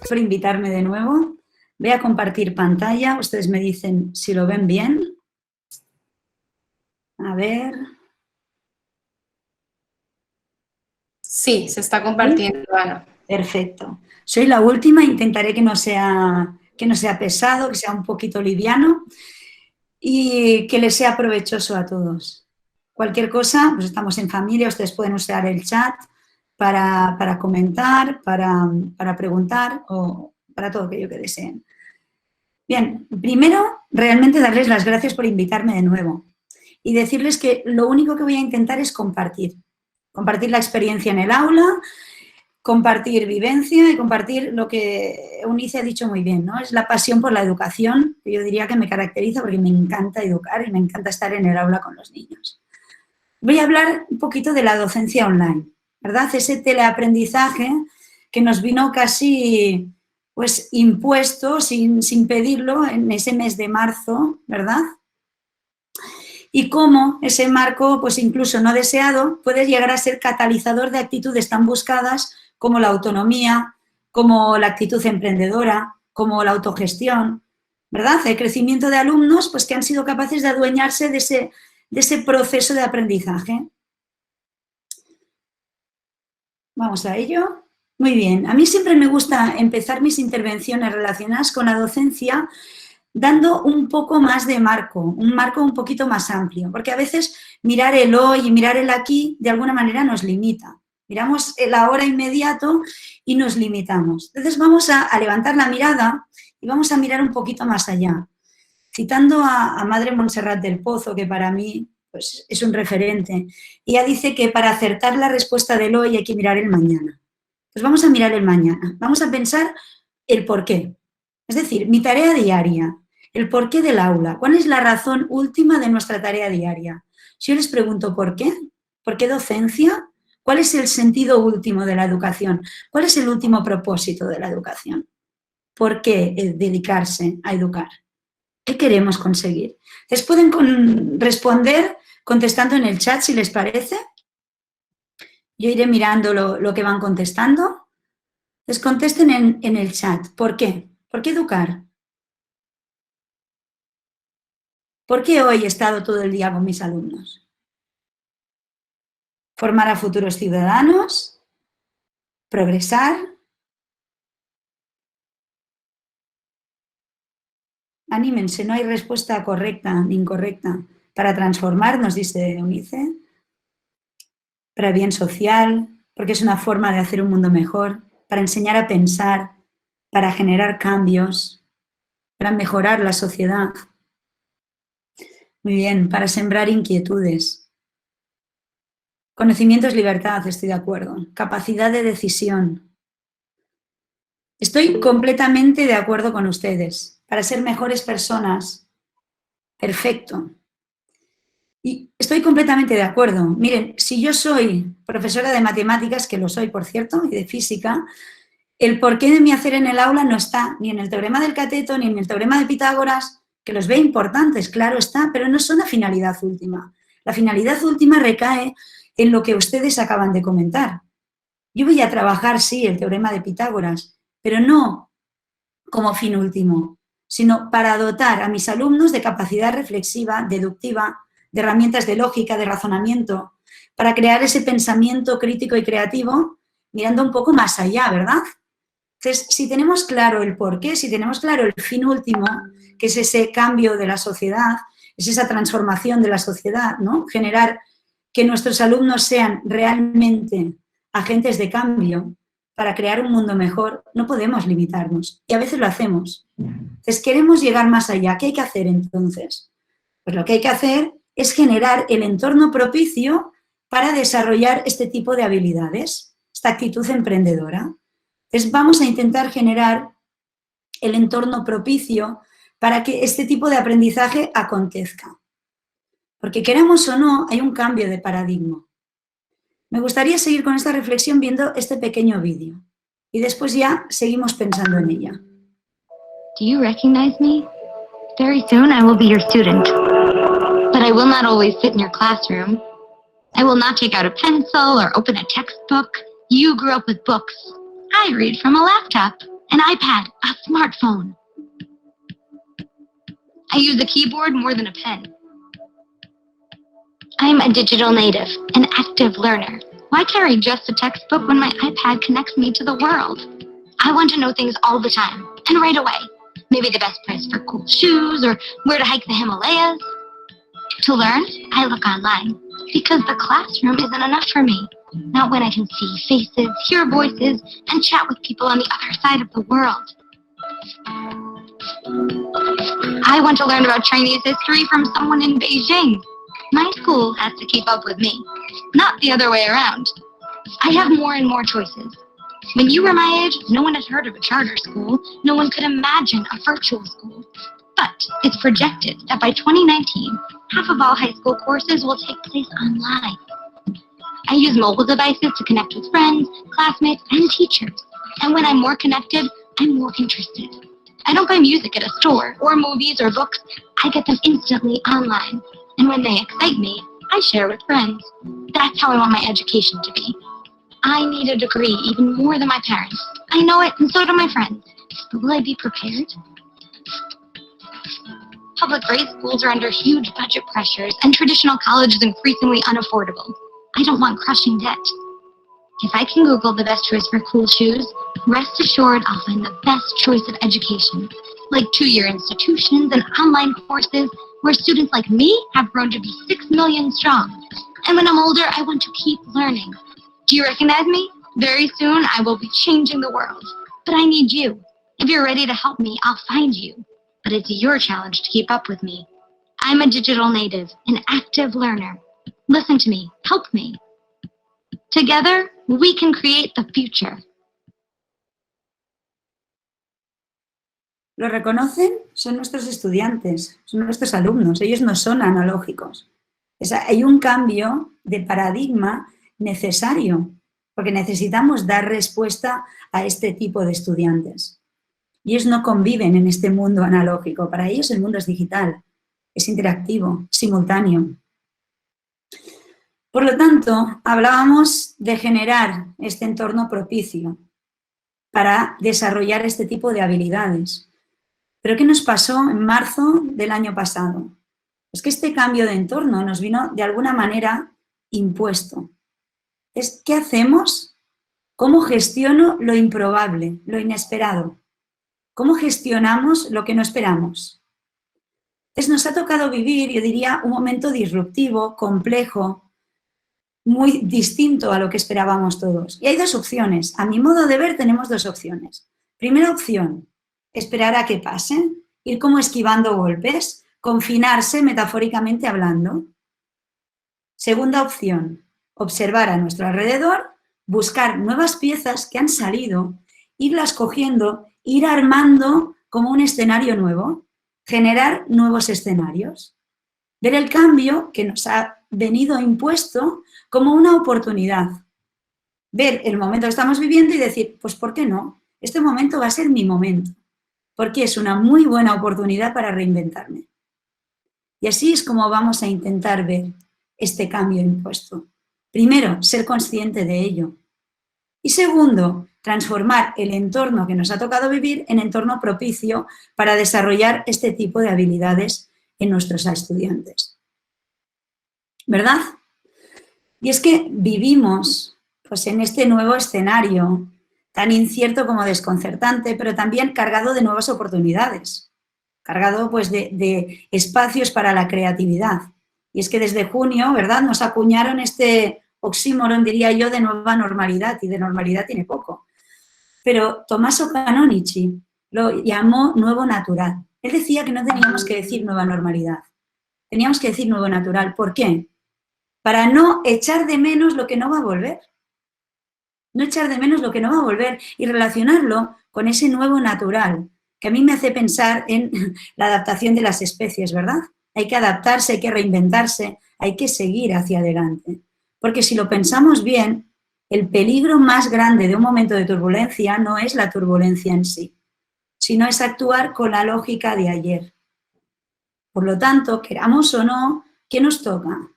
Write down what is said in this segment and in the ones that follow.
por invitarme de nuevo. Voy a compartir pantalla. Ustedes me dicen si lo ven bien. A ver. Sí, se está compartiendo, Ana. Perfecto. Soy la última. Intentaré que no sea pesado, que sea un poquito liviano y que les sea provechoso a todos. Cualquier cosa, pues estamos en familia. Ustedes pueden usar el chat para comentar, para preguntar o para todo aquello que deseen. Bien, primero, realmente darles las gracias por invitarme de nuevo y decirles que lo único que voy a intentar es compartir la experiencia en el aula, compartir vivencia y compartir lo que Eunice ha dicho muy bien, ¿no? Es la pasión por la educación, que yo diría que me caracteriza porque me encanta educar y me encanta estar en el aula con los niños. Voy a hablar un poquito de la docencia online, ¿verdad? Ese teleaprendizaje que nos vino casi pues impuesto sin pedirlo en ese mes de marzo, ¿verdad? Y cómo ese marco, pues incluso no deseado, puede llegar a ser catalizador de actitudes tan buscadas como la autonomía, como la actitud emprendedora, como la autogestión, ¿verdad? El crecimiento de alumnos pues, que han sido capaces de adueñarse de ese proceso de aprendizaje. Vamos a ello. Muy bien. A mí siempre me gusta empezar mis intervenciones relacionadas con la docencia dando un poco más de marco, un marco un poquito más amplio, porque a veces mirar el hoy y mirar el aquí de alguna manera nos limita. Miramos el ahora inmediato y nos limitamos. Entonces vamos a levantar la mirada y vamos a mirar un poquito más allá. Citando a Madre Montserrat del Pozo, que para mí pues, es un referente, ella dice que para acertar la respuesta del hoy hay que mirar el mañana. Pues vamos a mirar el mañana, vamos a pensar el por qué. Es decir, mi tarea diaria, el porqué del aula, cuál es la razón última de nuestra tarea diaria. Si yo les pregunto ¿por qué docencia? ¿Cuál es el sentido último de la educación? ¿Cuál es el último propósito de la educación? ¿Por qué dedicarse a educar? ¿Qué queremos conseguir? ¿Les pueden responder contestando en el chat si les parece? Yo iré mirando lo que van contestando. Les contesten en el chat. ¿Por qué? ¿Por qué educar? ¿Por qué hoy he estado todo el día con mis alumnos? ¿Formar a futuros ciudadanos? ¿Progresar? Anímense, no hay respuesta correcta ni incorrecta. Para transformar, nos dice Eunice. Para bien social, porque es una forma de hacer un mundo mejor. Para enseñar a pensar, para generar cambios, para mejorar la sociedad. Muy bien, para sembrar inquietudes. Conocimiento es libertad, estoy de acuerdo. Capacidad de decisión. Estoy completamente de acuerdo con ustedes. Para ser mejores personas. Perfecto. Y estoy completamente de acuerdo. Miren, si yo soy profesora de matemáticas, que lo soy, por cierto, y de física, el porqué de mi hacer en el aula no está ni en el teorema del cateto, ni en el teorema de Pitágoras, que los ve importantes, claro está, pero no son la finalidad última. La finalidad última recae en lo que ustedes acaban de comentar. Yo voy a trabajar, sí, el teorema de Pitágoras, pero no como fin último, sino para dotar a mis alumnos de capacidad reflexiva, deductiva, de herramientas de lógica, de razonamiento, para crear ese pensamiento crítico y creativo mirando un poco más allá, ¿verdad? Entonces, si tenemos claro el porqué, si tenemos claro el fin último, que es ese cambio de la sociedad, es esa transformación de la sociedad, ¿no? Generar que nuestros alumnos sean realmente agentes de cambio para crear un mundo mejor, no podemos limitarnos. Y a veces lo hacemos. Entonces, queremos llegar más allá. ¿Qué hay que hacer entonces? Pues lo que hay que hacer es generar el entorno propicio para desarrollar este tipo de habilidades, esta actitud emprendedora. Entonces, vamos a intentar generar el entorno propicio para que este tipo de aprendizaje acontezca. Porque queramos o no, hay un cambio de paradigma. Me gustaría seguir con esta reflexión viendo este pequeño vídeo y después ya seguimos pensando en ella. Do you recognize me? Very soon I will be your student. But I will not always sit in your classroom. I will not take out a pencil or open a textbook. You grew up with books. I read from a laptop. an iPad, a smartphone. I use a keyboard more than a pen. I'm a digital native, an active learner. Why carry just a textbook when my iPad connects me to the world? I want to know things all the time, and right away. Maybe the best price for cool shoes, or where to hike the Himalayas. To learn, I look online, because the classroom isn't enough for me. Not when I can see faces, hear voices, and chat with people on the other side of the world. I want to learn about Chinese history from someone in Beijing. My school has to keep up with me, not the other way around. I have more and more choices. When you were my age, no one had heard of a charter school. No one could imagine a virtual school. But it's projected that by 2019, half of all high school courses will take place online. I use mobile devices to connect with friends, classmates, and teachers. And when I'm more connected, I'm more interested. I don't buy music at a store, or movies or books. I get them instantly online. And when they excite me, I share with friends. That's how I want my education to be. I need a degree even more than my parents. I know it, and so do my friends. But will I be prepared? Public grade schools are under huge budget pressures, and traditional college is increasingly unaffordable. I don't want crushing debt. If I can Google the best choice for cool shoes, rest assured I'll find the best choice of education, like 2-year institutions and online courses where students like me have grown to be 6 million strong. And when I'm older, I want to keep learning. Do you recognize me? Very soon, I will be changing the world. But I need you. If you're ready to help me, I'll find you. But it's your challenge to keep up with me. I'm a digital native, an active learner. Listen to me. Help me. Together, we can create the future. ¿Lo reconocen? Son nuestros estudiantes, son nuestros alumnos. Ellos no son analógicos. Hay un cambio de paradigma necesario, porque necesitamos dar respuesta a este tipo de estudiantes. Y ellos no conviven en este mundo analógico. Para ellos el mundo es digital, es interactivo, simultáneo. Por lo tanto, hablábamos de generar este entorno propicio para desarrollar este tipo de habilidades. ¿Pero qué nos pasó en marzo del año pasado? Es que este cambio de entorno nos vino de alguna manera impuesto. ¿Qué hacemos? ¿Cómo gestiono lo improbable, lo inesperado? ¿Cómo gestionamos lo que no esperamos? Entonces nos ha tocado vivir, yo diría, un momento disruptivo, complejo, muy distinto a lo que esperábamos todos. Y hay dos opciones. A mi modo de ver tenemos dos opciones. Primera opción, esperar a que pase, ir como esquivando golpes, confinarse metafóricamente hablando. Segunda opción, observar a nuestro alrededor, buscar nuevas piezas que han salido, irlas cogiendo, ir armando como un escenario nuevo, generar nuevos escenarios. Ver el cambio que nos ha venido impuesto como una oportunidad. Ver el momento que estamos viviendo y decir, pues ¿por qué no? Este momento va a ser mi momento, porque es una muy buena oportunidad para reinventarme. Y así es como vamos a intentar ver este cambio impuesto. Primero, ser consciente de ello. Y segundo, transformar el entorno que nos ha tocado vivir en entorno propicio para desarrollar este tipo de habilidades en nuestros estudiantes. ¿Verdad? Y es que vivimos pues, en este nuevo escenario tan incierto como desconcertante, pero también cargado de nuevas oportunidades, cargado pues, de espacios para la creatividad. Y es que desde junio, ¿verdad?, nos acuñaron este oxímoron, diría yo, de nueva normalidad, y de normalidad tiene poco. Pero Tommaso Canonici lo llamó nuevo natural. Él decía que no teníamos que decir nueva normalidad, teníamos que decir nuevo natural. ¿Por qué? Para no echar de menos lo que no va a volver. No echar de menos lo que no va a volver y relacionarlo con ese nuevo natural, que a mí me hace pensar en la adaptación de las especies, ¿verdad? Hay que adaptarse, hay que reinventarse, hay que seguir hacia adelante. Porque si lo pensamos bien, el peligro más grande de un momento de turbulencia no es la turbulencia en sí, sino es actuar con la lógica de ayer. Por lo tanto, queramos o no, ¿qué nos toca?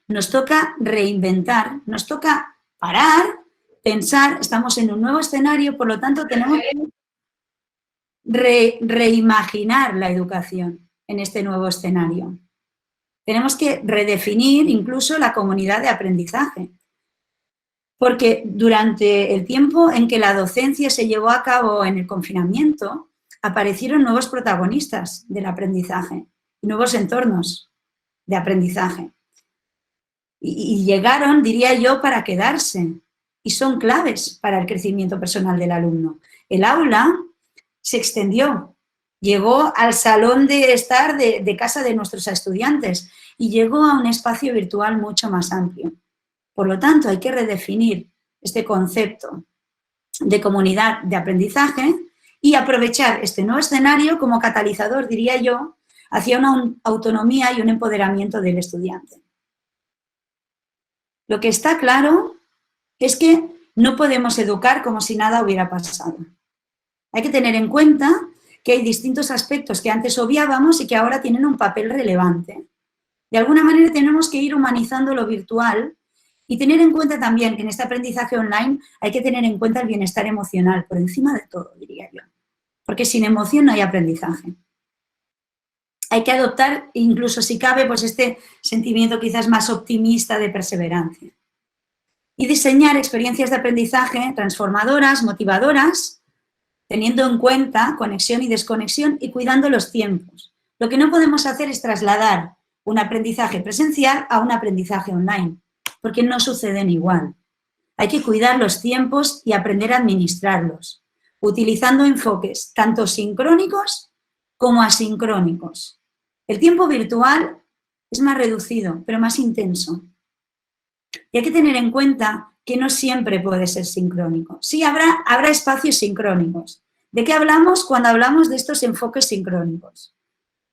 Nos toca reinventar, nos toca parar pensar, estamos en un nuevo escenario, por lo tanto tenemos que reimaginar la educación en este nuevo escenario. Tenemos que redefinir incluso la comunidad de aprendizaje, porque durante el tiempo en que la docencia se llevó a cabo en el confinamiento, aparecieron nuevos protagonistas del aprendizaje, nuevos entornos de aprendizaje. Y llegaron, diría yo, para quedarse, y son claves para el crecimiento personal del alumno. El aula se extendió, llegó al salón de estar de casa de nuestros estudiantes y llegó a un espacio virtual mucho más amplio. Por lo tanto, hay que redefinir este concepto de comunidad de aprendizaje y aprovechar este nuevo escenario como catalizador, diría yo, hacia una autonomía y un empoderamiento del estudiante. Lo que está claro es que no podemos educar como si nada hubiera pasado. Hay que tener en cuenta que hay distintos aspectos que antes obviábamos y que ahora tienen un papel relevante. De alguna manera tenemos que ir humanizando lo virtual y tener en cuenta también que en este aprendizaje online hay que tener en cuenta el bienestar emocional, por encima de todo, diría yo. Porque sin emoción no hay aprendizaje. Hay que adoptar, incluso si cabe, pues este sentimiento quizás más optimista de perseverancia. Y diseñar experiencias de aprendizaje transformadoras, motivadoras, teniendo en cuenta conexión y desconexión y cuidando los tiempos. Lo que no podemos hacer es trasladar un aprendizaje presencial a un aprendizaje online, porque no suceden igual. Hay que cuidar los tiempos y aprender a administrarlos, utilizando enfoques tanto sincrónicos como asincrónicos. El tiempo virtual es más reducido, pero más intenso. Y hay que tener en cuenta que no siempre puede ser sincrónico. Sí, habrá espacios sincrónicos. ¿De qué hablamos cuando hablamos de estos enfoques sincrónicos?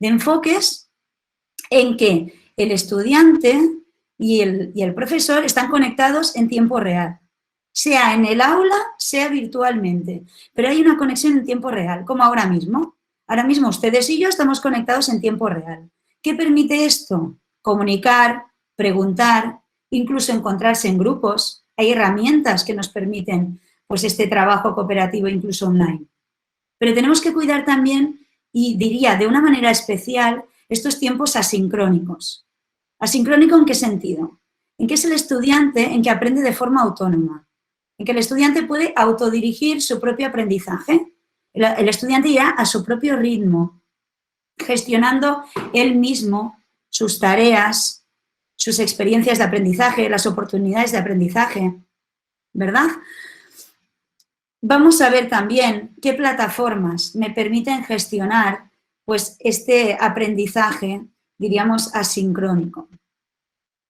De enfoques en que el estudiante y el profesor están conectados en tiempo real, sea en el aula, sea virtualmente, pero hay una conexión en tiempo real, como ahora mismo. Ahora mismo ustedes y yo estamos conectados en tiempo real. ¿Qué permite esto? Comunicar, preguntar, incluso encontrarse en grupos. Hay herramientas que nos permiten pues, este trabajo cooperativo incluso online. Pero tenemos que cuidar también, y diría de una manera especial, estos tiempos asincrónicos. ¿Asincrónico en qué sentido? En que es el estudiante en que aprende de forma autónoma, en que el estudiante puede autodirigir su propio aprendizaje. El estudiante irá a su propio ritmo, gestionando él mismo sus tareas, sus experiencias de aprendizaje, las oportunidades de aprendizaje, ¿verdad? Vamos a ver también qué plataformas me permiten gestionar pues, este aprendizaje, diríamos, asincrónico,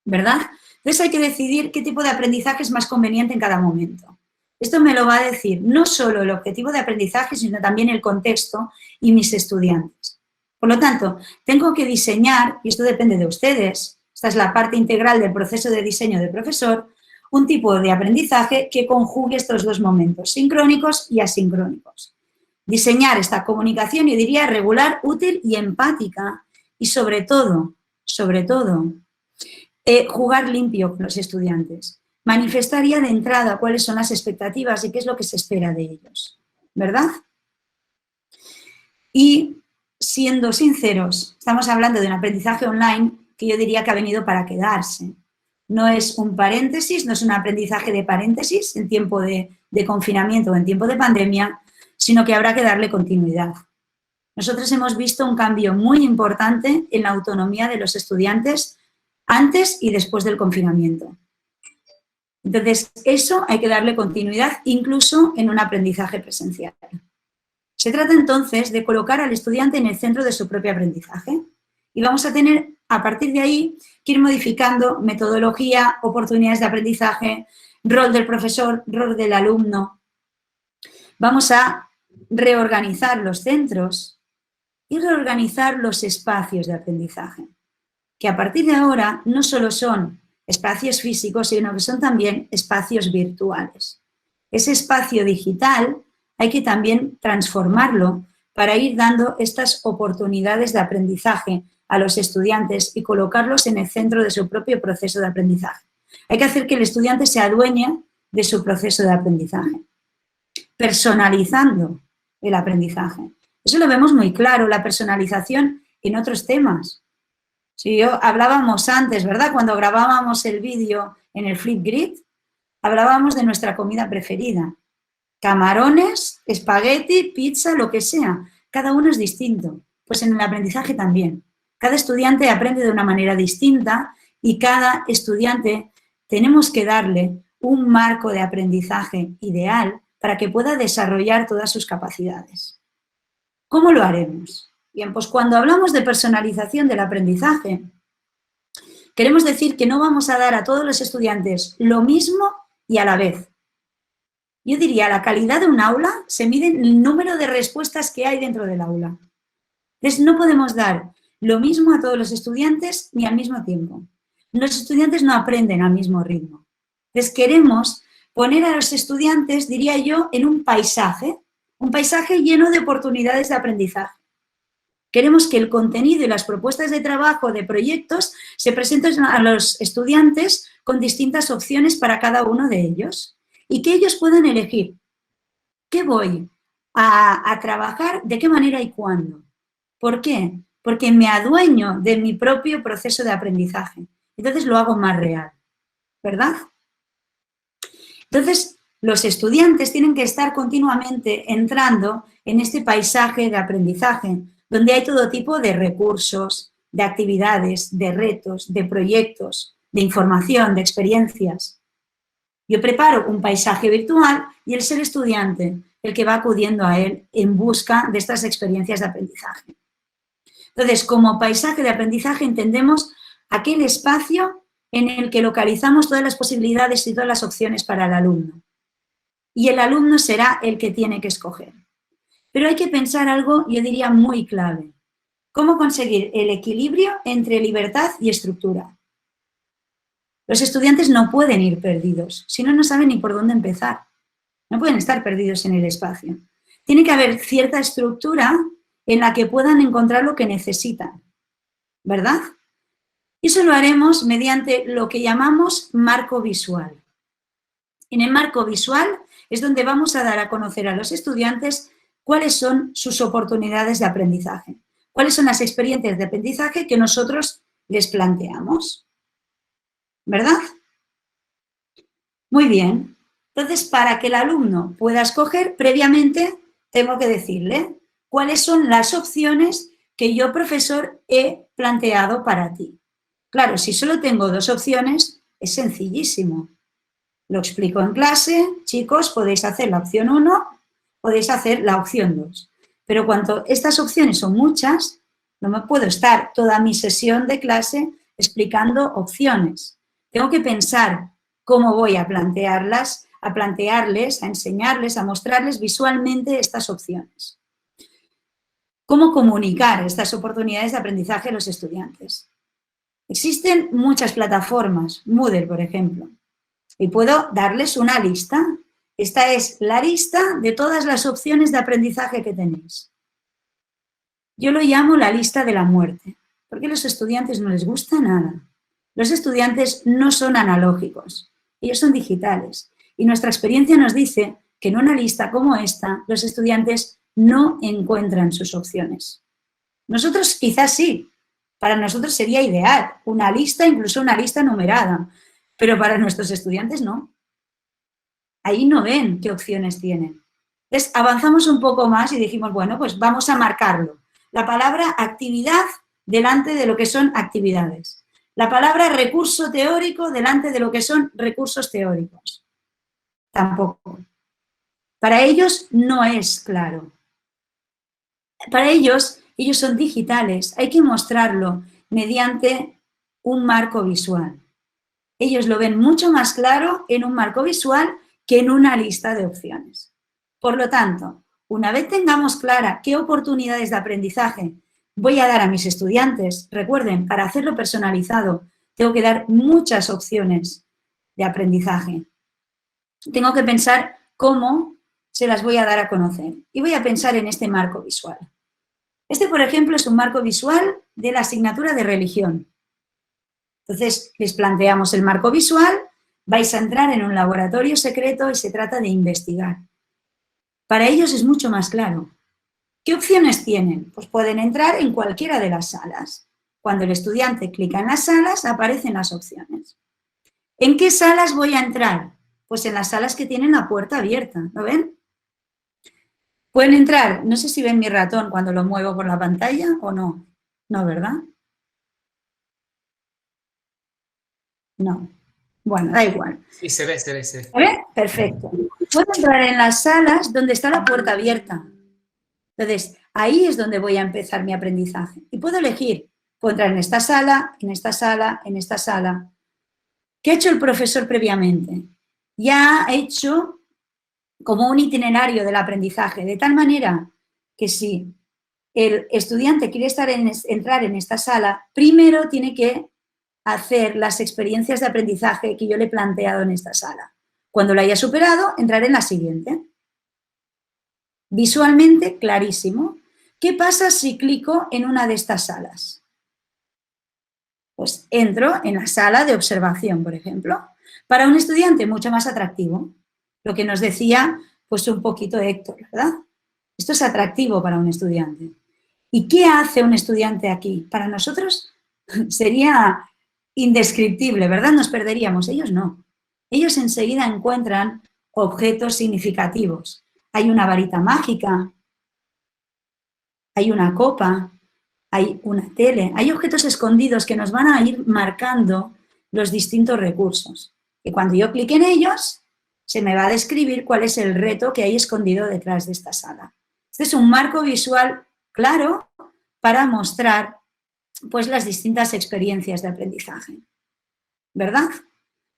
¿verdad? Entonces hay que decidir qué tipo de aprendizaje es más conveniente en cada momento. Esto me lo va a decir no solo el objetivo de aprendizaje, sino también el contexto y mis estudiantes. Por lo tanto, tengo que diseñar, y esto depende de ustedes, esta es la parte integral del proceso de diseño del profesor, un tipo de aprendizaje que conjugue estos dos momentos, sincrónicos y asincrónicos. Diseñar esta comunicación, yo diría, regular, útil y empática, y sobre todo, jugar limpio con los estudiantes. Manifestar ya de entrada cuáles son las expectativas y qué es lo que se espera de ellos, ¿verdad? Y siendo sinceros, estamos hablando de un aprendizaje online que yo diría que ha venido para quedarse. No es un paréntesis, no es un aprendizaje de paréntesis en tiempo de confinamiento o en tiempo de pandemia, sino que habrá que darle continuidad. Nosotros hemos visto un cambio muy importante en la autonomía de los estudiantes antes y después del confinamiento. Entonces, eso hay que darle continuidad incluso en un aprendizaje presencial. Se trata entonces de colocar al estudiante en el centro de su propio aprendizaje y vamos a tener, a partir de ahí, que ir modificando metodología, oportunidades de aprendizaje, rol del profesor, rol del alumno. Vamos a reorganizar los centros y reorganizar los espacios de aprendizaje, que a partir de ahora no solo son espacios físicos, sino que son también espacios virtuales. Ese espacio digital hay que también transformarlo para ir dando estas oportunidades de aprendizaje a los estudiantes y colocarlos en el centro de su propio proceso de aprendizaje. Hay que hacer que el estudiante se adueñe de su proceso de aprendizaje, personalizando el aprendizaje. Eso lo vemos muy claro, la personalización en otros temas. Si hablábamos antes, ¿verdad? Cuando grabábamos el vídeo en el Flipgrid, hablábamos de nuestra comida preferida. Camarones, espagueti, pizza, lo que sea. Cada uno es distinto. Pues en el aprendizaje también. Cada estudiante aprende de una manera distinta y cada estudiante tenemos que darle un marco de aprendizaje ideal para que pueda desarrollar todas sus capacidades. ¿Cómo lo haremos? Bien, pues cuando hablamos de personalización del aprendizaje, queremos decir que no vamos a dar a todos los estudiantes lo mismo y a la vez. Yo diría, la calidad de un aula se mide en el número de respuestas que hay dentro del aula. Entonces, no podemos dar lo mismo a todos los estudiantes ni al mismo tiempo. Los estudiantes no aprenden al mismo ritmo. Entonces, queremos poner a los estudiantes, diría yo, en un paisaje lleno de oportunidades de aprendizaje. Queremos que el contenido y las propuestas de trabajo, de proyectos, se presenten a los estudiantes con distintas opciones para cada uno de ellos y que ellos puedan elegir qué voy a trabajar, de qué manera y cuándo. ¿Por qué? Porque me adueño de mi propio proceso de aprendizaje. Entonces lo hago más real, ¿verdad? Entonces, los estudiantes tienen que estar continuamente entrando en este paisaje de aprendizaje, donde hay todo tipo de recursos, de actividades, de retos, de proyectos, de información, de experiencias. Yo preparo un paisaje virtual y el ser estudiante, el que va acudiendo a él en busca de estas experiencias de aprendizaje. Entonces, como paisaje de aprendizaje entendemos aquel espacio en el que localizamos todas las posibilidades y todas las opciones para el alumno. Y el alumno será el que tiene que escoger. Pero hay que pensar algo, yo diría, muy clave. ¿Cómo conseguir el equilibrio entre libertad y estructura? Los estudiantes no pueden ir perdidos, si no, no saben ni por dónde empezar. No pueden estar perdidos en el espacio. Tiene que haber cierta estructura en la que puedan encontrar lo que necesitan, ¿verdad? Eso lo haremos mediante lo que llamamos marco visual. En el marco visual es donde vamos a dar a conocer a los estudiantes cuáles son sus oportunidades de aprendizaje, cuáles son las experiencias de aprendizaje que nosotros les planteamos, ¿verdad? Muy bien. Entonces, para que el alumno pueda escoger, previamente tengo que decirle cuáles son las opciones que yo, profesor, he planteado para ti. Claro, si solo tengo dos opciones, es sencillísimo. Lo explico en clase, chicos, podéis hacer la opción 1, podéis hacer la opción 2. Pero cuando estas opciones son muchas, no me puedo estar toda mi sesión de clase explicando opciones. Tengo que pensar cómo voy a plantearlas, a plantearles, a enseñarles, a mostrarles visualmente estas opciones. ¿Cómo comunicar estas oportunidades de aprendizaje a los estudiantes? Existen muchas plataformas, Moodle, por ejemplo, y puedo darles una lista. Esta es la lista de todas las opciones de aprendizaje que tenéis. Yo lo llamo la lista de la muerte, porque a los estudiantes no les gusta nada. Los estudiantes no son analógicos, ellos son digitales. Y nuestra experiencia nos dice que en una lista como esta, los estudiantes no encuentran sus opciones. Nosotros quizás sí, para nosotros sería ideal, una lista, incluso una lista numerada, pero para nuestros estudiantes no. Ahí no ven qué opciones tienen. Entonces, avanzamos un poco más y dijimos, bueno, pues vamos a marcarlo. La palabra actividad delante de lo que son actividades. La palabra recurso teórico delante de lo que son recursos teóricos. Tampoco. Para ellos no es claro. Para ellos son digitales. Hay que mostrarlo mediante un marco visual. Ellos lo ven mucho más claro en un marco visual que en una lista de opciones. Por lo tanto, una vez tengamos clara qué oportunidades de aprendizaje voy a dar a mis estudiantes, recuerden, para hacerlo personalizado, tengo que dar muchas opciones de aprendizaje. Tengo que pensar cómo se las voy a dar a conocer. Y voy a pensar en este marco visual. Este, por ejemplo, es un marco visual de la asignatura de religión. Entonces, les planteamos el marco visual vais a entrar en un laboratorio secreto y se trata de investigar. Para ellos es mucho más claro. ¿Qué opciones tienen? Pues pueden entrar en cualquiera de las salas. Cuando el estudiante clica en las salas, aparecen las opciones. ¿En qué salas voy a entrar? Pues en las salas que tienen la puerta abierta, ¿lo ven? Pueden entrar, no sé si ven mi ratón cuando lo muevo por la pantalla o no. No, ¿verdad? No. Bueno, da igual. Sí, se ve. ¿Se ve? Perfecto. Puedo entrar en las salas donde está la puerta abierta. Entonces, ahí es donde voy a empezar mi aprendizaje. Y puedo elegir, puedo entrar en esta sala, en esta sala, en esta sala. ¿Qué ha hecho el profesor previamente? Ya ha hecho como un itinerario del aprendizaje, de tal manera que si el estudiante quiere entrar en esta sala, primero tiene que hacer las experiencias de aprendizaje que yo le he planteado en esta sala. Cuando lo haya superado, entraré en la siguiente. Visualmente, clarísimo. ¿Qué pasa si clico en una de estas salas? Pues entro en la sala de observación, por ejemplo. Para un estudiante mucho más atractivo. Lo que nos decía, pues un poquito Héctor, ¿verdad? Esto es atractivo para un estudiante. ¿Y qué hace un estudiante aquí? Para nosotros sería indescriptible, ¿verdad? Nos perderíamos. Ellos no. Ellos enseguida encuentran objetos significativos. Hay una varita mágica, hay una copa, hay una tele, hay objetos escondidos que nos van a ir marcando los distintos recursos. Y cuando yo clique en ellos, se me va a describir cuál es el reto que hay escondido detrás de esta sala. Este es un marco visual claro para mostrar pues, las distintas experiencias de aprendizaje, ¿verdad?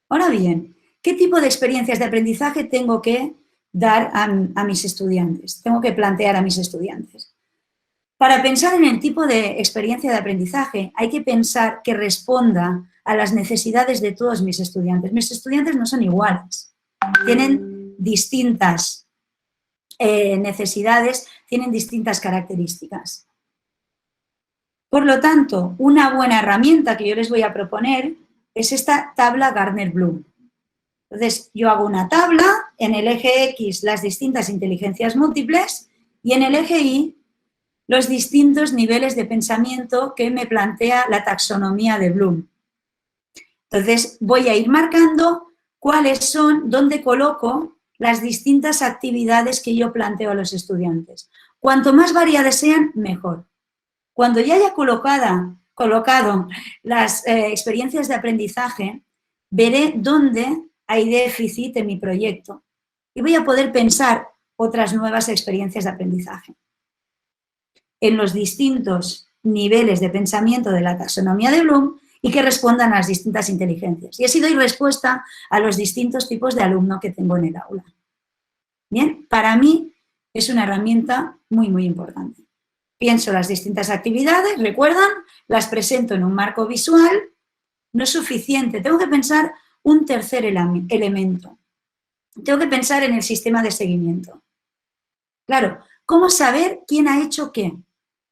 Ahora bien, ¿qué tipo de experiencias de aprendizaje tengo que dar a mis estudiantes? Tengo que plantear a mis estudiantes. Para pensar en el tipo de experiencia de aprendizaje, hay que pensar que responda a las necesidades de todos mis estudiantes. Mis estudiantes no son iguales, tienen distintas necesidades, tienen distintas características. Por lo tanto, una buena herramienta que yo les voy a proponer es esta tabla Gardner-Bloom. Entonces, yo hago una tabla, en el eje X las distintas inteligencias múltiples y en el eje Y los distintos niveles de pensamiento que me plantea la taxonomía de Bloom. Entonces, voy a ir marcando cuáles son, dónde coloco las distintas actividades que yo planteo a los estudiantes. Cuanto más variadas sean, mejor. Cuando ya haya colocado las experiencias de aprendizaje, veré dónde hay déficit en mi proyecto y voy a poder pensar otras nuevas experiencias de aprendizaje. En los distintos niveles de pensamiento de la taxonomía de Bloom y que respondan a las distintas inteligencias. Y así doy respuesta a los distintos tipos de alumno que tengo en el aula. Bien, para mí es una herramienta muy, muy importante. Pienso las distintas actividades, recuerdan, las presento en un marco visual, no es suficiente, tengo que pensar un tercer elemento. Tengo que pensar en el sistema de seguimiento. Claro, ¿cómo saber quién ha hecho qué?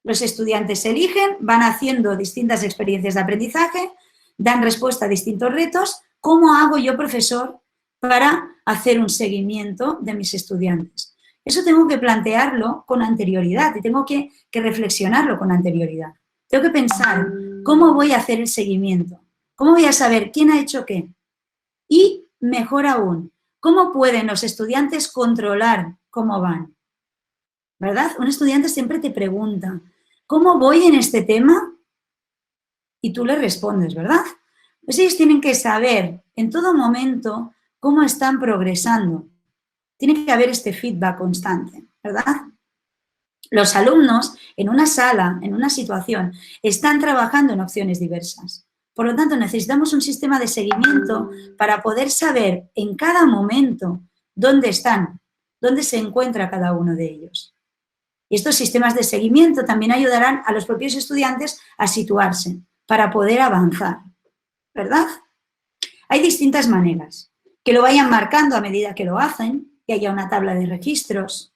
Los estudiantes eligen, van haciendo distintas experiencias de aprendizaje, dan respuesta a distintos retos. ¿Cómo hago yo, profesor, para hacer un seguimiento de mis estudiantes? Eso tengo que plantearlo con anterioridad y tengo que reflexionarlo con anterioridad. Tengo que pensar cómo voy a hacer el seguimiento, cómo voy a saber quién ha hecho qué. Y, mejor aún, ¿cómo pueden los estudiantes controlar cómo van? ¿Verdad? Un estudiante siempre te pregunta, ¿cómo voy en este tema? Y tú le respondes, ¿verdad? Pues ellos tienen que saber en todo momento cómo están progresando. Tiene que haber este feedback constante, ¿verdad? Los alumnos en una sala, en una situación, están trabajando en opciones diversas. Por lo tanto, necesitamos un sistema de seguimiento para poder saber en cada momento dónde están, dónde se encuentra cada uno de ellos. Y estos sistemas de seguimiento también ayudarán a los propios estudiantes a situarse para poder avanzar, ¿verdad? Hay distintas maneras, que lo vayan marcando a medida que lo hacen, que haya una tabla de registros,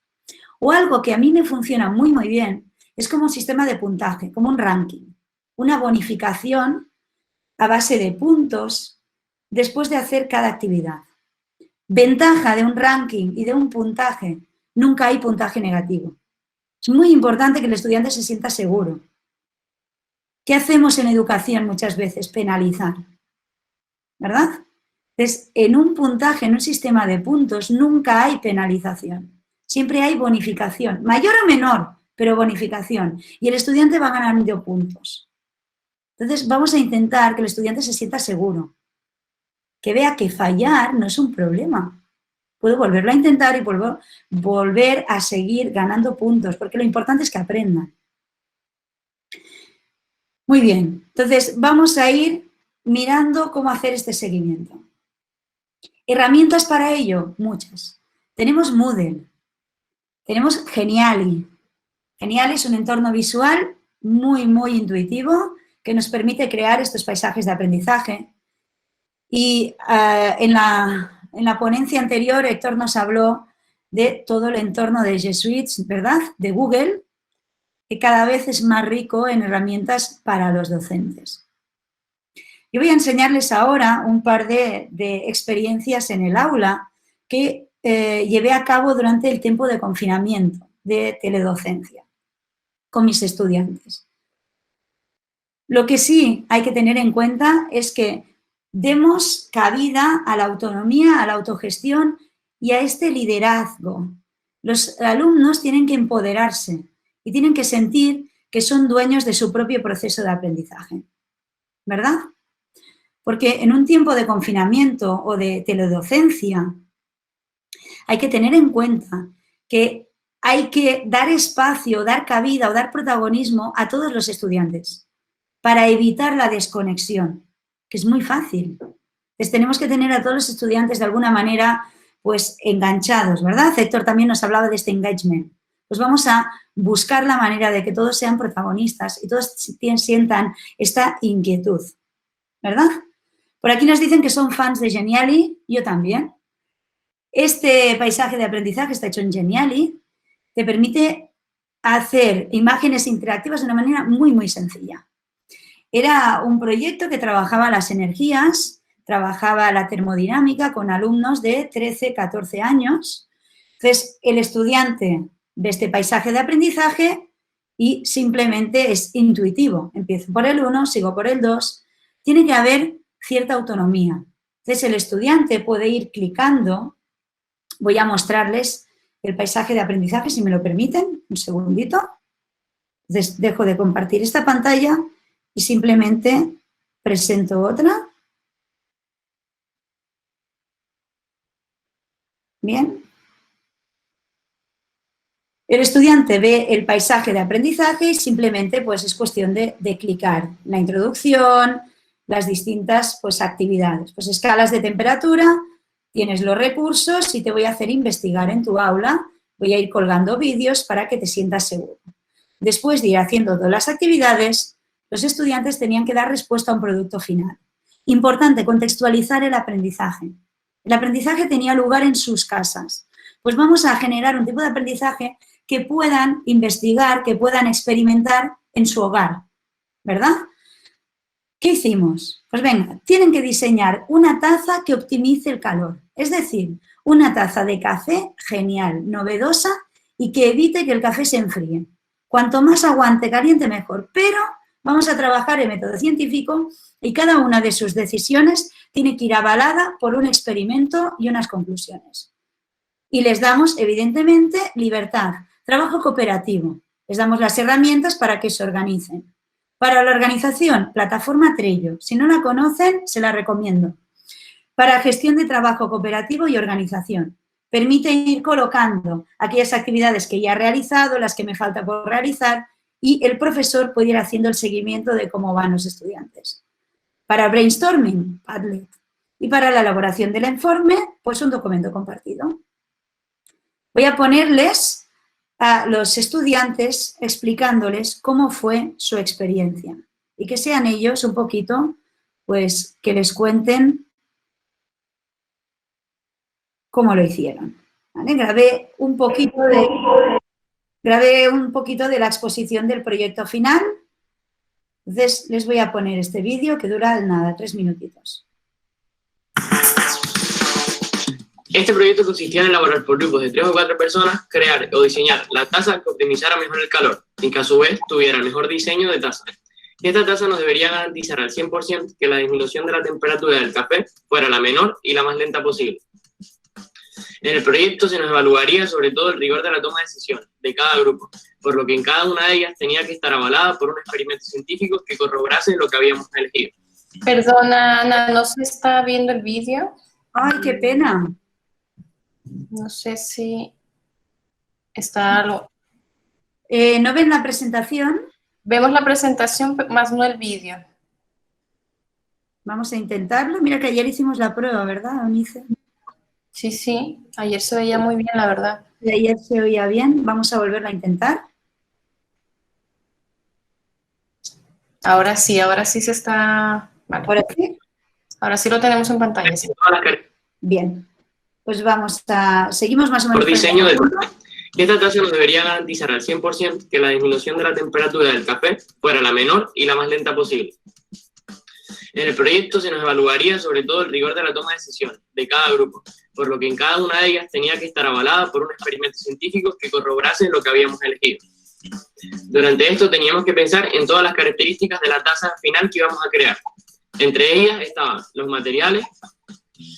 o algo que a mí me funciona muy, muy bien, es como un sistema de puntaje, como un ranking, una bonificación a base de puntos, después de hacer cada actividad. Ventaja de un ranking y de un puntaje, nunca hay puntaje negativo. Es muy importante que el estudiante se sienta seguro. ¿Qué hacemos en educación muchas veces? Penalizar, ¿verdad? Entonces, en un puntaje, en un sistema de puntos, nunca hay penalización. Siempre hay bonificación, mayor o menor, pero bonificación. Y el estudiante va ganando puntos. Entonces, vamos a intentar que el estudiante se sienta seguro, que vea que fallar no es un problema. Puedo volverlo a intentar y volver a seguir ganando puntos, porque lo importante es que aprendan. Muy bien, entonces vamos a ir mirando cómo hacer este seguimiento. ¿Herramientas para ello? Muchas. Tenemos Moodle, tenemos Geniali. Geniali es un entorno visual muy, muy intuitivo que nos permite crear estos paisajes de aprendizaje. Y en la ponencia anterior, Héctor nos habló de todo el entorno de G Suite, ¿verdad?, de Google, que cada vez es más rico en herramientas para los docentes. Yo voy a enseñarles ahora un par de experiencias en el aula que llevé a cabo durante el tiempo de confinamiento de teledocencia con mis estudiantes. Lo que sí hay que tener en cuenta es que demos cabida a la autonomía, a la autogestión y a este liderazgo. Los alumnos tienen que empoderarse y tienen que sentir que son dueños de su propio proceso de aprendizaje, ¿verdad? Porque en un tiempo de confinamiento o de teledocencia hay que tener en cuenta que hay que dar espacio, dar cabida o dar protagonismo a todos los estudiantes para evitar la desconexión, que es muy fácil. Entonces, tenemos que tener a todos los estudiantes de alguna manera pues enganchados, ¿verdad? Héctor también nos hablaba de este engagement. Pues vamos a buscar la manera de que todos sean protagonistas y todos sientan esta inquietud, ¿verdad? Por aquí nos dicen que son fans de Geniali, yo también. Este paisaje de aprendizaje está hecho en Geniali, te permite hacer imágenes interactivas de una manera muy, muy sencilla. Era un proyecto que trabajaba las energías, trabajaba la termodinámica con alumnos de 13, 14 años. Entonces, el estudiante ve este paisaje de aprendizaje y simplemente es intuitivo. Empiezo por el 1, sigo por el 2. Tiene que haber cierta autonomía. Entonces, el estudiante puede ir clicando. Voy a mostrarles el paisaje de aprendizaje, si me lo permiten. Un segundito. Entonces, dejo de compartir esta pantalla y simplemente presento otra. Bien. El estudiante ve el paisaje de aprendizaje y simplemente pues, es cuestión de clicar. La introducción, las distintas pues, actividades. Pues escalas de temperatura, tienes los recursos y te voy a hacer investigar en tu aula. Voy a ir colgando vídeos para que te sientas seguro. Después de ir haciendo todas las actividades, los estudiantes tenían que dar respuesta a un producto final. Importante, contextualizar el aprendizaje. El aprendizaje tenía lugar en sus casas. Pues vamos a generar un tipo de aprendizaje que puedan investigar, que puedan experimentar en su hogar, ¿verdad? ¿Qué hicimos? Pues venga, tienen que diseñar una taza que optimice el calor. Es decir, una taza de café genial, novedosa y que evite que el café se enfríe. Cuanto más aguante caliente, mejor. Pero vamos a trabajar el método científico y cada una de sus decisiones tiene que ir avalada por un experimento y unas conclusiones. Y les damos, evidentemente, libertad, trabajo cooperativo. Les damos las herramientas para que se organicen. Para la organización, plataforma Trello. Si no la conocen, se la recomiendo. Para gestión de trabajo cooperativo y organización. Permite ir colocando aquellas actividades que ya he realizado, las que me falta por realizar, y el profesor puede ir haciendo el seguimiento de cómo van los estudiantes. Para brainstorming, Padlet. Y para la elaboración del informe, pues un documento compartido. Voy a ponerles a los estudiantes explicándoles cómo fue su experiencia y que sean ellos un poquito, pues, que les cuenten cómo lo hicieron. ¿Vale? Grabé un poquito de la exposición del proyecto final. Entonces, les voy a poner este vídeo que dura nada, 3 minutitos. Este proyecto consistía en elaborar por grupos de 3 o 4 personas, crear o diseñar la taza que optimizara mejor el calor y que a su vez tuviera el mejor diseño de taza. Esta taza nos debería garantizar al 100% que la disminución de la temperatura del café fuera la menor y la más lenta posible. En el proyecto se nos evaluaría sobre todo el rigor de la toma de decisiones de cada grupo, por lo que en cada una de ellas tenía que estar avalada por un experimento científico que corroborase lo que habíamos elegido. Perdona, Ana, ¿no se está viendo el vídeo? ¡Ay, qué pena! No sé si está algo. ¿No ven la presentación? Vemos la presentación, más no el vídeo. Vamos a intentarlo. Mira que ayer hicimos la prueba, ¿verdad, Eunice? Sí, sí, ayer se veía muy bien, la verdad. Y ayer se oía bien. Vamos a volverlo a intentar. Ahora sí se está... Vale. ¿Ahora sí? Ahora sí lo tenemos en pantalla. Sí. Bien. Pues vamos a... Seguimos más o menos... Por diseño del café. Esta taza nos debería garantizar al 100% que la disminución de la temperatura del café fuera la menor y la más lenta posible. En el proyecto se nos evaluaría sobre todo el rigor de la toma de decisiones de cada grupo, por lo que en cada una de ellas tenía que estar avalada por un experimento científico que corroborase lo que habíamos elegido. Durante esto teníamos que pensar en todas las características de la taza final que íbamos a crear. Entre ellas estaban los materiales,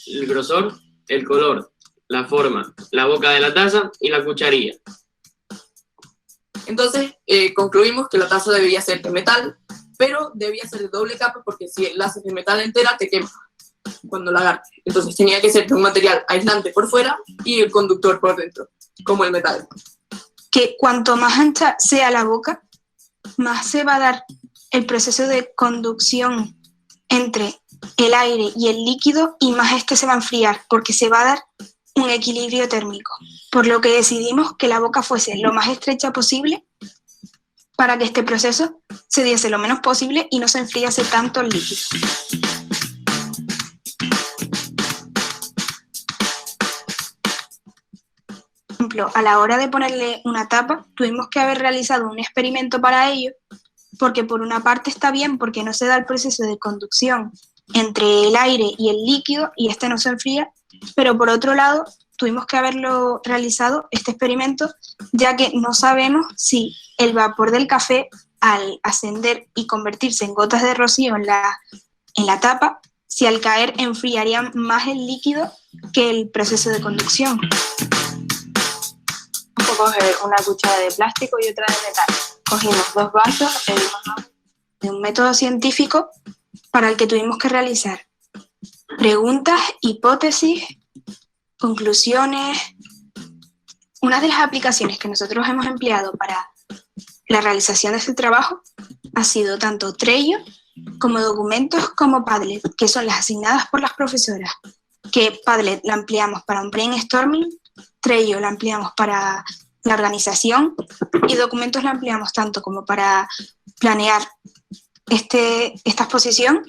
el grosor, el color, la forma, la boca de la taza y la cucharilla. Entonces, concluimos que la taza debía ser de metal, pero debía ser de doble capa porque si la haces de metal entera te quema cuando la agarras. Entonces tenía que ser de un material aislante por fuera y el conductor por dentro, como el metal. Que cuanto más ancha sea la boca, más se va a dar el proceso de conducción entre el aire y el líquido y más este se va a enfriar porque se va a dar un equilibrio térmico. Por lo que decidimos que la boca fuese lo más estrecha posible para que este proceso se diese lo menos posible y no se enfriase tanto el líquido. Por ejemplo, a la hora de ponerle una tapa, tuvimos que haber realizado un experimento para ello, porque por una parte está bien porque no se da el proceso de conducción entre el aire y el líquido y este no se enfría, pero por otro lado tuvimos que haberlo realizado, este experimento, ya que no sabemos si el vapor del café al ascender y convertirse en gotas de rocío en la tapa, si al caer enfriaría más el líquido que el proceso de conducción. Vamos a coger una cuchara de plástico y otra de metal. Cogimos 2 vasos de un método científico para el que tuvimos que realizar preguntas, hipótesis, conclusiones. Una de las aplicaciones que nosotros hemos empleado para la realización de este trabajo ha sido tanto Trello como documentos como Padlet, que son las asignadas por las profesoras, que Padlet la empleamos para un brainstorming, Trello la empleamos para la organización y documentos la empleamos tanto como para planear esta exposición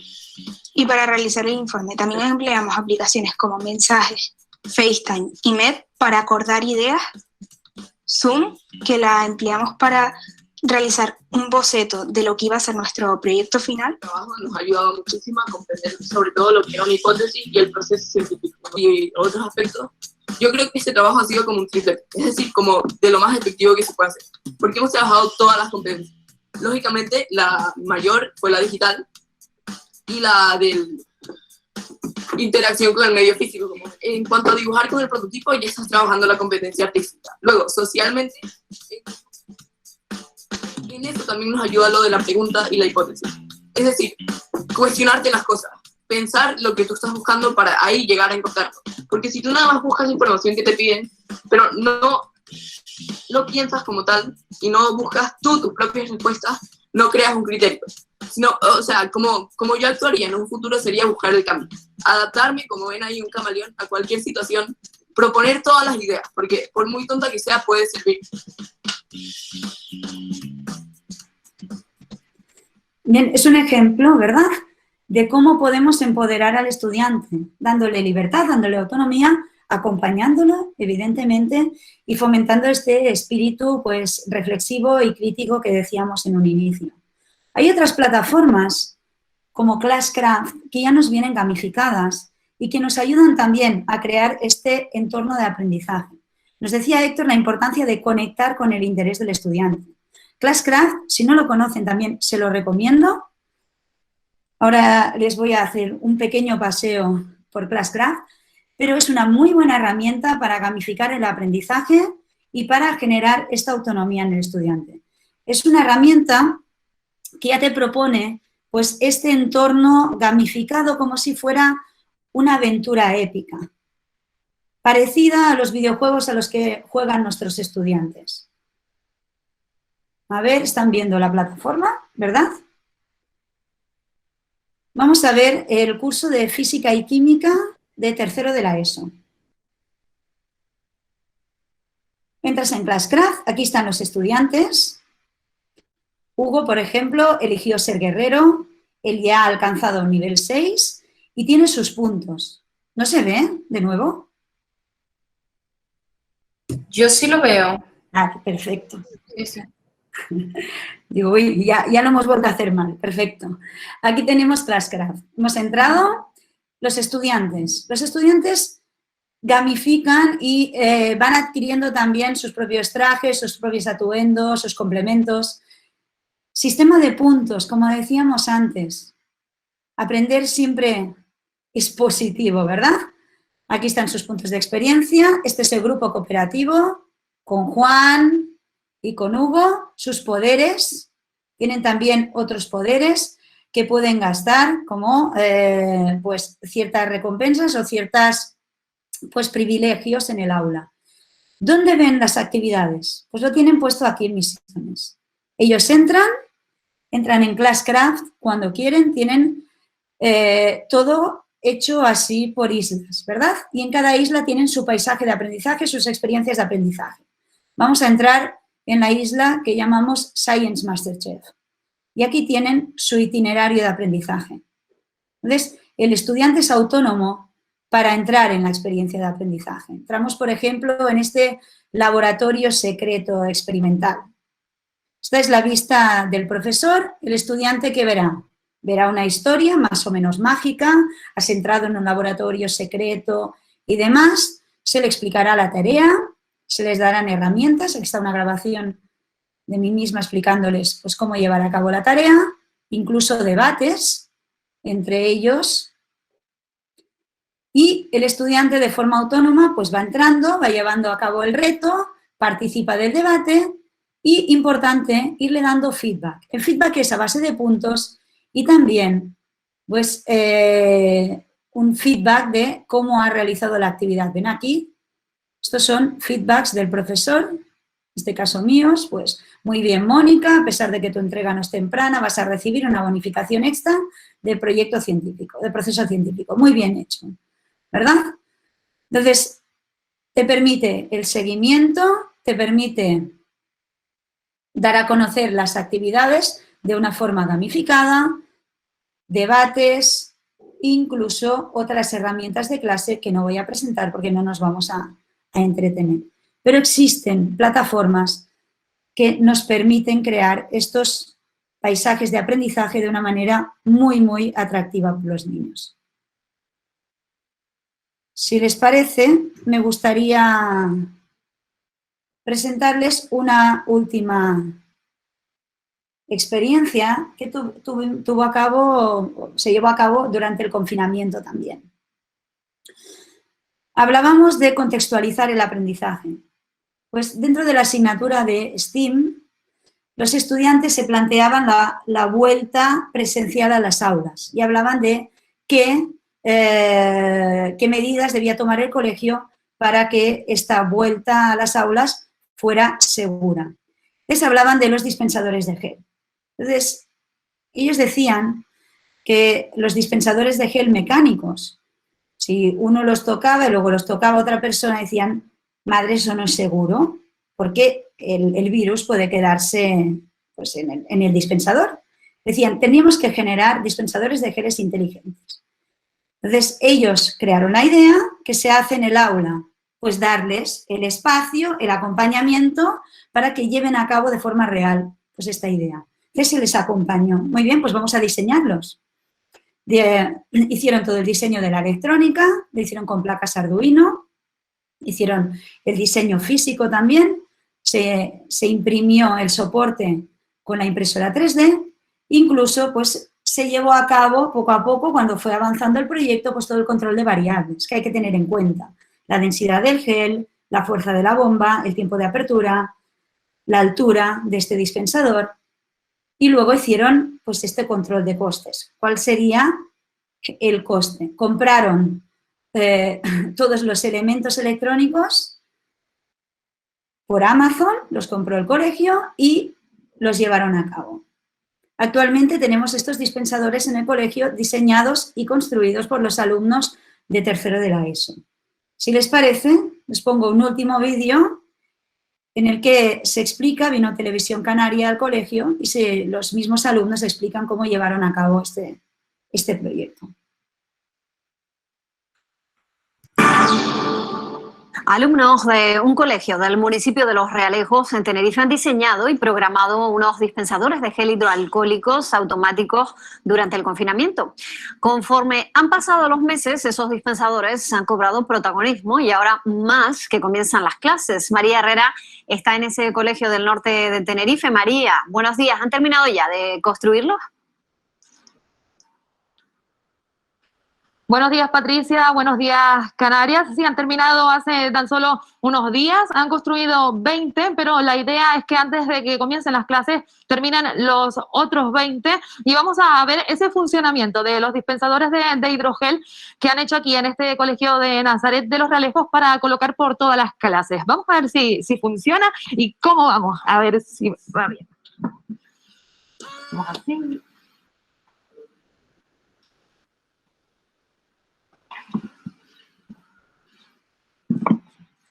y para realizar el informe. También empleamos aplicaciones como Mensajes, FaceTime y Meet para acordar ideas, Zoom, que la empleamos para realizar un boceto de lo que iba a ser nuestro proyecto final. El trabajo nos ha ayudado muchísimo a comprender sobre todo lo que era una hipótesis y el proceso científico. Y otros aspectos, yo creo que este trabajo ha sido como un triple, es decir, como de lo más efectivo que se puede hacer, porque hemos trabajado todas las competencias. Lógicamente, la mayor fue la digital y la de interacción con el medio físico. Como en cuanto a dibujar con el prototipo, ya estás trabajando la competencia artística. Luego, socialmente, en eso también nos ayuda lo de la pregunta y la hipótesis. Es decir, cuestionarte las cosas, pensar lo que tú estás buscando para ahí llegar a encontrarlo. Porque si tú nada más buscas información que te piden, pero no piensas como tal y no buscas tú tus propias respuestas, no creas un criterio. Sino, o sea, como yo actuaría en un futuro sería buscar el cambio. Adaptarme, como ven ahí, un camaleón a cualquier situación, proponer todas las ideas, porque por muy tonta que sea, puede servir. Bien, es un ejemplo, ¿verdad?, de cómo podemos empoderar al estudiante, dándole libertad, dándole autonomía, acompañándolo, evidentemente, y fomentando este espíritu pues, reflexivo y crítico que decíamos en un inicio. Hay otras plataformas, como Classcraft, que ya nos vienen gamificadas y que nos ayudan también a crear este entorno de aprendizaje. Nos decía Héctor la importancia de conectar con el interés del estudiante. Classcraft, si no lo conocen también, se lo recomiendo. Ahora les voy a hacer un pequeño paseo por Classcraft, pero es una muy buena herramienta para gamificar el aprendizaje y para generar esta autonomía en el estudiante. Es una herramienta que ya te propone pues, este entorno gamificado como si fuera una aventura épica, parecida a los videojuegos a los que juegan nuestros estudiantes. A ver, están viendo la plataforma, ¿verdad? Vamos a ver el curso de Física y Química de tercero de la ESO. Entras en Classcraft, aquí están los estudiantes. Hugo, por ejemplo, eligió ser guerrero, él ya ha alcanzado nivel 6 y tiene sus puntos. ¿No se ve de nuevo? Yo sí lo veo. Ah, perfecto. Sí, sí. Digo, uy, ya lo hemos vuelto a hacer mal. Perfecto. Aquí tenemos Classcraft. Hemos entrado, los estudiantes. Los estudiantes gamifican y van adquiriendo también sus propios trajes, sus propios atuendos, sus complementos. Sistema de puntos, como decíamos antes. Aprender siempre es positivo, ¿verdad? Aquí están sus puntos de experiencia. Este es el grupo cooperativo con Juan y con Hugo. Sus poderes. Tienen también otros poderes que pueden gastar como pues ciertas recompensas o ciertas pues privilegios en el aula. ¿Dónde ven las actividades? Pues lo tienen puesto aquí en Misiones. Ellos entran en Classcraft cuando quieren, tienen todo hecho así por islas, ¿verdad? Y en cada isla tienen su paisaje de aprendizaje, sus experiencias de aprendizaje. Vamos a entrar en la isla que llamamos Science Masterchef. Y aquí tienen su itinerario de aprendizaje. Entonces, el estudiante es autónomo para entrar en la experiencia de aprendizaje. Entramos, por ejemplo, en este laboratorio secreto experimental. Esta es la vista del profesor. El estudiante, ¿qué verá? Verá una historia más o menos mágica, has entrado en un laboratorio secreto y demás, se le explicará la tarea, se les darán herramientas, aquí está una grabación de mí misma explicándoles pues, cómo llevar a cabo la tarea, incluso debates entre ellos. Y el estudiante de forma autónoma pues va entrando, va llevando a cabo el reto, participa del debate y, importante, irle dando feedback. El feedback es a base de puntos y también pues, un feedback de cómo ha realizado la actividad. Ven aquí, estos son feedbacks del profesor, en este caso míos, pues muy bien Mónica, a pesar de que tu entrega no es temprana, vas a recibir una bonificación extra del proyecto científico, del proceso científico. Muy bien hecho, ¿verdad? Entonces, te permite el seguimiento, te permite dar a conocer las actividades de una forma gamificada, debates, incluso otras herramientas de clase que no voy a presentar porque no nos vamos a entretener. Pero existen plataformas que nos permiten crear estos paisajes de aprendizaje de una manera muy, muy atractiva para los niños. Si les parece, me gustaría presentarles una última experiencia que se llevó a cabo durante el confinamiento también. Hablábamos de contextualizar el aprendizaje. Pues dentro de la asignatura de STEAM, los estudiantes se planteaban la vuelta presencial a las aulas y hablaban de qué medidas debía tomar el colegio para que esta vuelta a las aulas fuera segura. Les hablaban de los dispensadores de gel. Entonces, ellos decían que los dispensadores de gel mecánicos, si uno los tocaba y luego los tocaba otra persona, decían, madre, eso no es seguro, porque el virus puede quedarse pues, en el dispensador. Decían, teníamos que generar dispensadores de geles inteligentes. Entonces, ellos crearon la idea que se hace en el aula, pues darles el espacio, el acompañamiento, para que lleven a cabo de forma real pues, esta idea. ¿Qué se les acompañó? Muy bien, pues vamos a diseñarlos. Hicieron todo el diseño de la electrónica, lo hicieron con placas Arduino, hicieron el diseño físico también, se imprimió el soporte con la impresora 3D, incluso pues se llevó a cabo poco a poco, cuando fue avanzando el proyecto, pues todo el control de variables que hay que tener en cuenta. La densidad del gel, la fuerza de la bomba, el tiempo de apertura, la altura de este dispensador, y luego hicieron pues este control de costes. ¿Cuál sería el coste? Compraron todos los elementos electrónicos por Amazon, los compró el colegio y los llevaron a cabo. Actualmente tenemos estos dispensadores en el colegio diseñados y construidos por los alumnos de tercero de la ESO. Si les parece, les pongo un último vídeo en el que se explica, vino Televisión Canaria al colegio y los mismos alumnos explican cómo llevaron a cabo este proyecto. Alumnos de un colegio del municipio de Los Realejos, en Tenerife, han diseñado y programado unos dispensadores de gel hidroalcohólicos automáticos durante el confinamiento. Conforme han pasado los meses, esos dispensadores han cobrado protagonismo y ahora más que comienzan las clases. María Herrera está en ese colegio del norte de Tenerife. María, buenos días. ¿Han terminado ya de construirlos? Buenos días, Patricia. Buenos días, Canarias. Sí, han terminado hace tan solo unos días. Han construido 20, pero la idea es que antes de que comiencen las clases terminan los otros 20 y vamos a ver ese funcionamiento de los dispensadores de hidrogel que han hecho aquí en este colegio de Nazaret de Los Realejos para colocar por todas las clases. Vamos a ver si funciona y cómo vamos. A ver si va bien. Vamos así.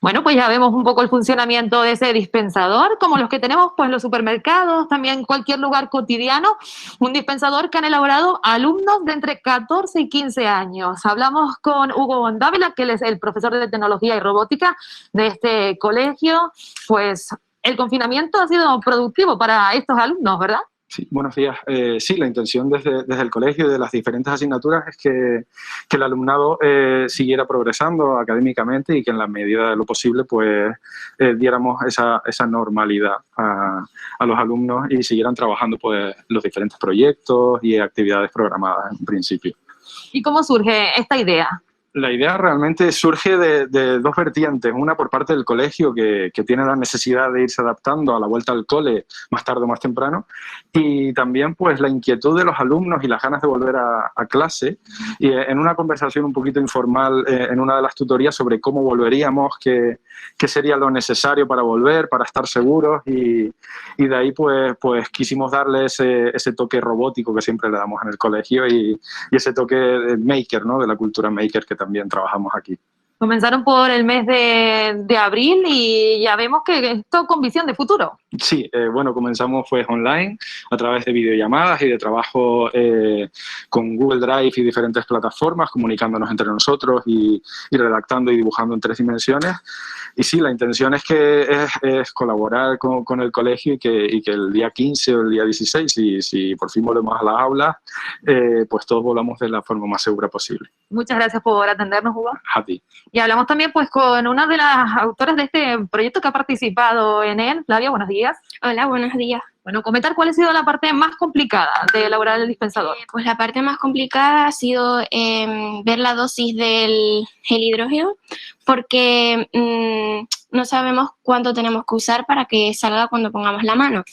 Bueno, pues ya vemos un poco el funcionamiento de ese dispensador, como los que tenemos pues en los supermercados, también en cualquier lugar cotidiano, un dispensador que han elaborado alumnos de entre 14 y 15 años. Hablamos con Hugo Dávila, que él es el profesor de tecnología y robótica de este colegio. Pues el confinamiento ha sido productivo para estos alumnos, ¿verdad? Sí, buenos días. Sí, la intención desde el colegio y de las diferentes asignaturas es que el alumnado siguiera progresando académicamente y que en la medida de lo posible pues diéramos esa normalidad a los alumnos y siguieran trabajando pues los diferentes proyectos y actividades programadas en principio. ¿Y cómo surge esta idea? La idea realmente surge de dos vertientes. Una por parte del colegio, que tiene la necesidad de irse adaptando a la vuelta al cole más tarde o más temprano, y también pues la inquietud de los alumnos y las ganas de volver a clase. Y en una conversación un poquito informal en una de las tutorías sobre cómo volveríamos, qué sería lo necesario para volver, para estar seguros, y de ahí pues quisimos darle ese toque robótico que siempre le damos en el colegio y ese toque maker, ¿no? De la cultura maker que también trabajamos aquí. Comenzaron por el mes de abril y ya vemos que esto con visión de futuro. Sí, bueno, comenzamos pues online a través de videollamadas y de trabajo con Google Drive y diferentes plataformas, comunicándonos entre nosotros y redactando y dibujando en 3 dimensiones. Y sí, la intención es que es colaborar con el colegio y que el día 15 o el día 16, si por fin volvemos a las aulas, pues todos volvamos de la forma más segura posible. Muchas gracias por atendernos, Hugo. A ti. Y hablamos también pues con una de las autoras de este proyecto que ha participado en él. Flavia, buenos días. Hola, buenos días. Bueno, comentar cuál ha sido la parte más complicada de elaborar el dispensador. Pues la parte más complicada ha sido ver la dosis del gel hidrógeno, porque no sabemos cuánto tenemos que usar para que salga cuando pongamos la mano.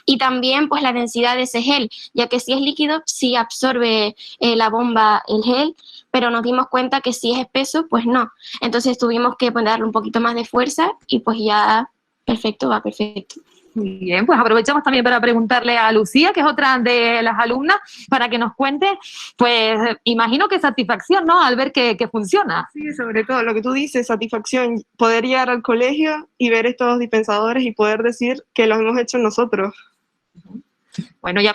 Y también pues la densidad de ese gel, ya que si es líquido, sí absorbe la bomba el gel, pero nos dimos cuenta que si es espeso, pues no. Entonces tuvimos que darle un poquito más de fuerza y pues ya perfecto, va perfecto. Muy bien, pues aprovechamos también para preguntarle a Lucía, que es otra de las alumnas, para que nos cuente, pues imagino que satisfacción, ¿no?, al ver que funciona. Sí, sobre todo lo que tú dices, satisfacción, poder llegar al colegio y ver estos dispensadores y poder decir que los hemos hecho nosotros. Bueno, ya.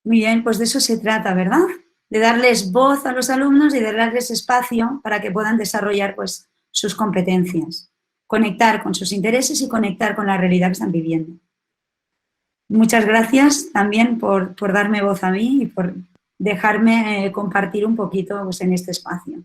Muy bien, pues de eso se trata, ¿verdad? De darles voz a los alumnos y de darles espacio para que puedan desarrollar pues sus competencias. Conectar con sus intereses y conectar con la realidad que están viviendo. Muchas gracias también por darme voz a mí y por dejarme compartir un poquito pues, en este espacio.